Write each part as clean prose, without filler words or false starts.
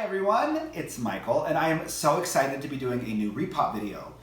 everyone, it's Michael, and I am so excited to be doing a new repot video.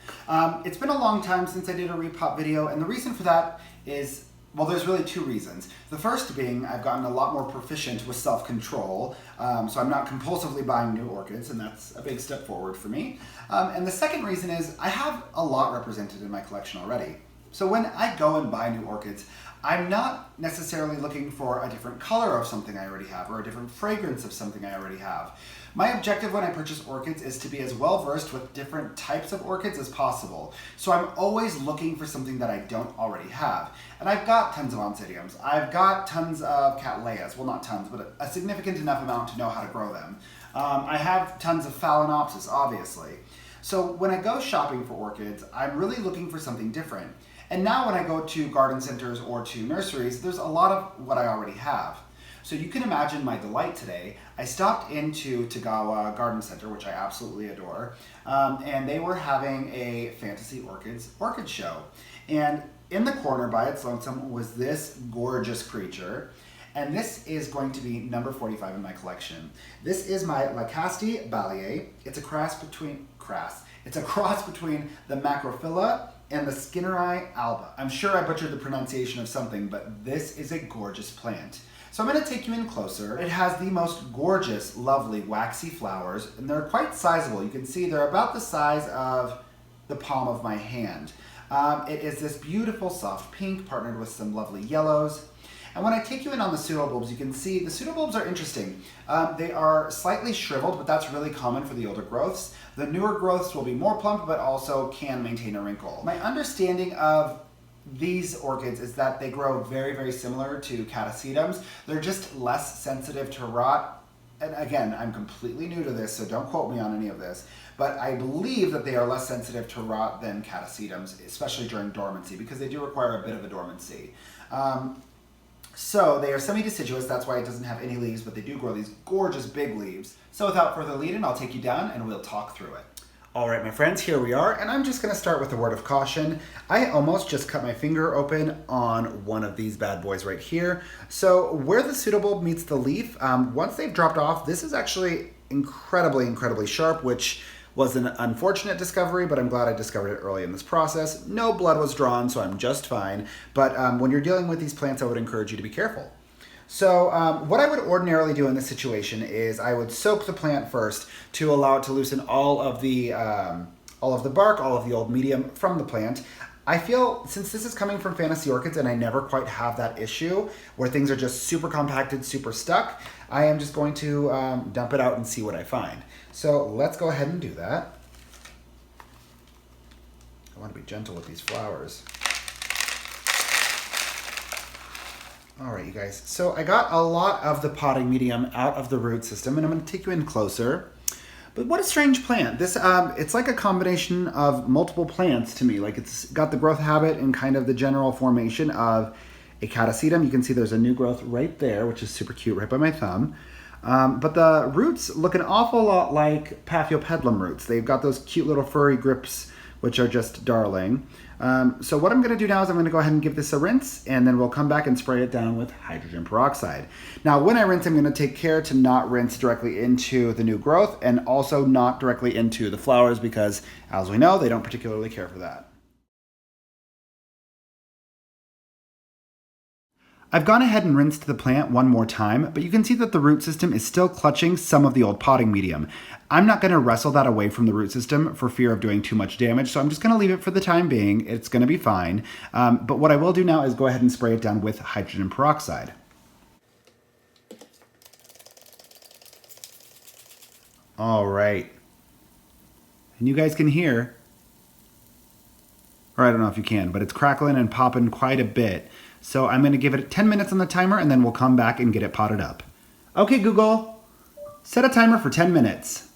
It's been a long time since I did a repot video, and the reason for that is, well, there's really two reasons. The first being I've gotten a lot more proficient with self-control, so I'm not compulsively buying new orchids, and that's a big step forward for me. And the second reason is I have a lot represented in my collection already. So when I go and buy new orchids, I'm not necessarily looking for a different color of something I already have or a different fragrance of something I already have. My objective when I purchase orchids is to be as well versed with different types of orchids as possible. So I'm always looking for something that I don't already have. And I've got tons of oncidiums. I've got tons of cattleyas. Well, not tons, but a significant enough amount to know how to grow them. I have tons of phalaenopsis, obviously. So when I go shopping for orchids, I'm really looking for something different. And now when I go to garden centers or to nurseries, there's a lot of what I already have. So you can imagine my delight today. I stopped into Tagawa Garden Center, which I absolutely adore, and they were having a Fantasy Orchids orchid show. And in the corner by its lonesome was this gorgeous creature. And this is going to be number 45 in my collection. This is my Lycaste Balliae. It's a cross between the Macrophylla and the Skinneri alba. I'm sure I butchered the pronunciation of something, but this is a gorgeous plant. So I'm going to take you in closer. It has the most gorgeous, lovely, waxy flowers, and they're quite sizable. You can see they're about the size of the palm of my hand. It is this beautiful soft pink partnered with some lovely yellows. And when I take you in on the pseudobulbs, you can see the pseudobulbs are interesting. They are slightly shriveled, but that's really common for the older growths. The newer growths will be more plump, but also can maintain a wrinkle. My understanding of these orchids is that they grow very, very similar to catasetums. They're just less sensitive to rot. And again, I'm completely new to this, so don't quote me on any of this. But I believe that they are less sensitive to rot than catasetums, especially during dormancy, because they do require a bit of a dormancy. So they are semi-deciduous, that's why it doesn't have any leaves, but they do grow these gorgeous big leaves. So without further lead-in, I'll take you down and we'll talk through it. All right, my friends, here we are, and I'm just gonna start with a word of caution. I almost just cut my finger open on one of these bad boys right here. So where the pseudobulb meets the leaf, once they've dropped off, this is actually incredibly, incredibly sharp, which was an unfortunate discovery, but I'm glad I discovered it early in this process. No blood was drawn, so I'm just fine. But when you're dealing with these plants, I would encourage you to be careful. So what I would ordinarily do in this situation is I would soak the plant first to allow it to loosen all of the bark, all of the old medium from the plant. I feel, since this is coming from Fantasy Orchids and I never quite have that issue where things are just super compacted, super stuck, I am just going to dump it out and see what I find. So let's go ahead and do that. I want to be gentle with these flowers. All right, you guys. So I got a lot of the potting medium out of the root system, and I'm going to take you in closer. But what a strange plant. This, it's like a combination of multiple plants to me. Like it's got the growth habit and kind of the general formation of a catasetum. You can see there's a new growth right there, which is super cute, right by my thumb. But the roots look an awful lot like Paphiopedilum roots. They've got those cute little furry grips, which are just darling. So what I'm going to do now is I'm going to go ahead and give this a rinse, and then we'll come back and spray it down with hydrogen peroxide. Now, when I rinse, I'm going to take care to not rinse directly into the new growth and also not directly into the flowers because, as we know, they don't particularly care for that. I've gone ahead and rinsed the plant one more time, but you can see that the root system is still clutching some of the old potting medium. I'm not going to wrestle that away from the root system for fear of doing too much damage, so I'm just going to leave it for the time being. It's going to be fine. But what I will do now is go ahead and spray it down with hydrogen peroxide. All right. And you guys can hear, or I don't know if you can, but it's crackling and popping quite a bit. So I'm going to give it 10 minutes on the timer and then we'll come back and get it potted up. Okay, Google, set a timer for 10 minutes.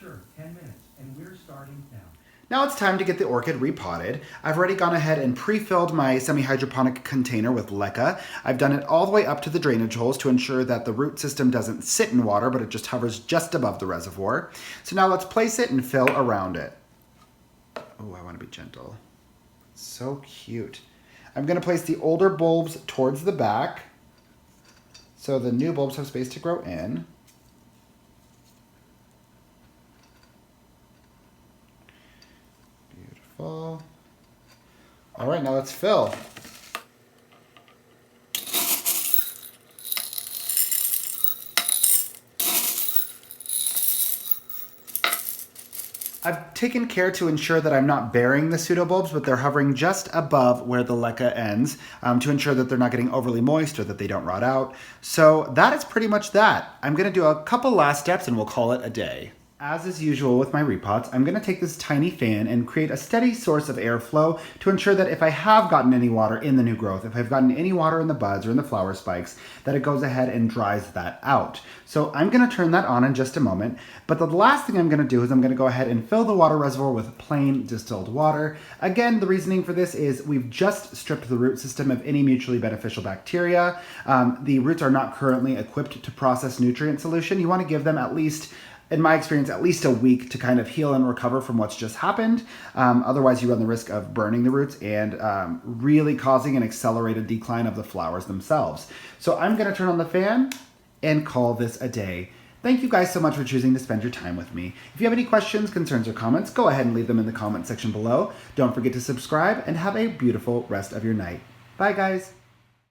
Sure, 10 minutes, and we're starting now. Now it's time to get the orchid repotted. I've already gone ahead and pre-filled my semi-hydroponic container with leca. I've done it all the way up to the drainage holes to ensure that the root system doesn't sit in water, but it just hovers just above the reservoir. So now let's place it and fill around it. Oh, I want to be gentle. So cute. I'm going to place the older bulbs towards the back so the new bulbs have space to grow in. All right, now let's fill. I've taken care to ensure that I'm not burying the pseudobulbs, but they're hovering just above where the leca ends to ensure that they're not getting overly moist or that they don't rot out. So that is pretty much that. I'm going to do a couple last steps and we'll call it a day. As is usual with my repots, I'm going to take this tiny fan and create a steady source of airflow to ensure that if I have gotten any water in the new growth, if I've gotten any water in the buds or in the flower spikes, that it goes ahead and dries that out. So I'm going to turn that on in just a moment, but the last thing I'm going to do is I'm going to go ahead and fill the water reservoir with plain distilled water. Again, the reasoning for this is we've just stripped the root system of any mutually beneficial bacteria. The roots are not currently equipped to process nutrient solution. You want to give them at least, in my experience, at least a week to kind of heal and recover from what's just happened. Otherwise, you run the risk of burning the roots and really causing an accelerated decline of the flowers themselves. So I'm going to turn on the fan and call this a day. Thank you guys so much for choosing to spend your time with me. If you have any questions, concerns, or comments, go ahead and leave them in the comment section below. Don't forget to subscribe and have a beautiful rest of your night. Bye, guys.